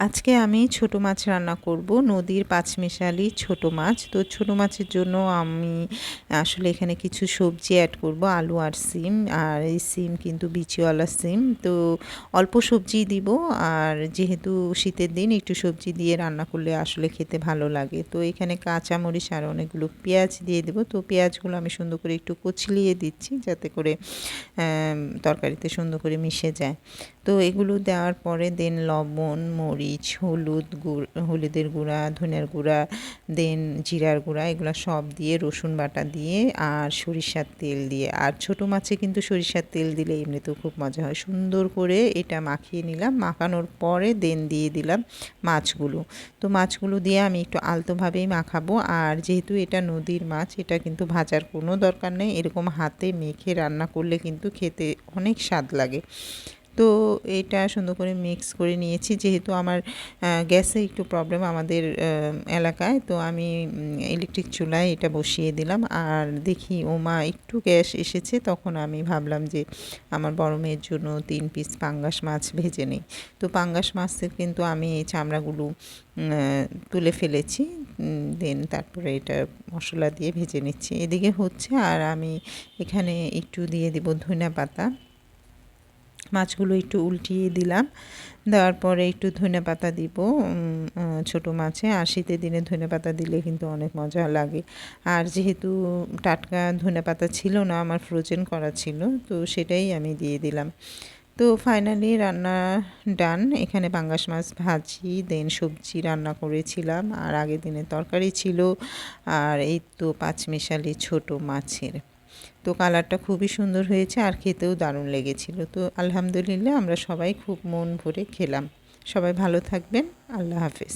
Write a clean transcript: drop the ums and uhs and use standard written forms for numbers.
আজকে আমি ছোট মাছ রান্না করব, নদীর পাঁচমিশালি ছোট মাছ। তো ছোট মাছের জন্য আমি আসলে এখানে কিছু সবজি অ্যাড করব, আলু আর সিম। আর এই সিম কিন্তু বিচিওয়ালা সিম, তো অল্প সবজি দিব। আর যেহেতু শীতের দিন একটু সবজি দিয়ে রান্না করলে আসলে খেতে ভালো লাগে। তো এখানে কাঁচামরিচ আর অনেকগুলো পেঁয়াজ দিয়ে দেবো। তো পেঁয়াজগুলো আমি সুন্দর করে একটু কুচলিয়ে দিচ্ছি যাতে করে তরকারিতে সুন্দর করে মিশে যায়। তো এগুলো দেওয়ার পরে দেন লবণ, মরিচ, হলুদের গুঁড়া, ধনিয়ার গুঁড়া, দেন জিরার গুঁড়া, এগুলো সব দিয়ে রসুন বাটা দিয়ে আর সরিষার তেল দিয়ে। আর ছোটো মাছে কিন্তু সরিষার তেল দিলে এমনিতেও খুব মজা হয়। সুন্দর করে এটা মাখিয়ে নিলাম। মাখানোর পরে দেন দিয়ে দিলাম মাছগুলো। তো মাছগুলো দিয়ে আমি একটু আলতোভাবেই মাখাবো। আর যেহেতু এটা নদীর মাছ, এটা কিন্তু ভাজার কোনো দরকার নেই। এরকম হাতে মেখে রান্না করলে কিন্তু খেতে অনেক স্বাদ লাগে। তো এটা সুন্দর করে মিক্স করে নিয়েছি। যেহেতু আমার গ্যাসে একটু প্রবলেম আমাদের এলাকায়, তো আমি ইলেকট্রিক চুলায় এটা বসিয়ে দিলাম। আর দেখি ওমা একটু গ্যাস এসেছে, তখন আমি ভাবলাম যে আমার বড় মেয়ের জন্য 3 পিস পাঙ্গাস মাছ ভেজে নিই। তো পাঙ্গাস মাছের কিন্তু আমি এই চামড়াগুলো তুলে ফেলেছি। দেন তারপরে এটা মশলা দিয়ে ভেজে নিচ্ছি, এদিকে হচ্ছে। আর আমি এখানে একটু দিয়ে দেব ধনিয়া পাতা। মাছগুলো একটু উল্টিয়ে দিলাম, দেওয়ার পরে একটু ধনেপাতা দিব ছোটো মাছে। আর শীতের দিনে ধনেপাতা দিলে কিন্তু অনেক মজা লাগে। আর যেহেতু টাটকা ধনেপাতা ছিল না, আমার ফ্রোজেন করা ছিল, তো সেটাই আমি দিয়ে দিলাম। তো ফাইনালি রান্না ডান। এখানে পাঙ্গাস মাছ ভাজি, দেন সবজি রান্না করেছিলাম, আর আগের দিনের তরকারি ছিল। আর এই তো পাঁচমিশালি ছোট মাছের। তো কালারটা খুবই সুন্দর হয়েছে আর খেতেও দারুণ লেগেছিল। তো আলহামদুলিল্লাহ আমরা সবাই খুব মন ভরে খেলাম। সবাই ভালো থাকবেন। আল্লাহ হাফেজ।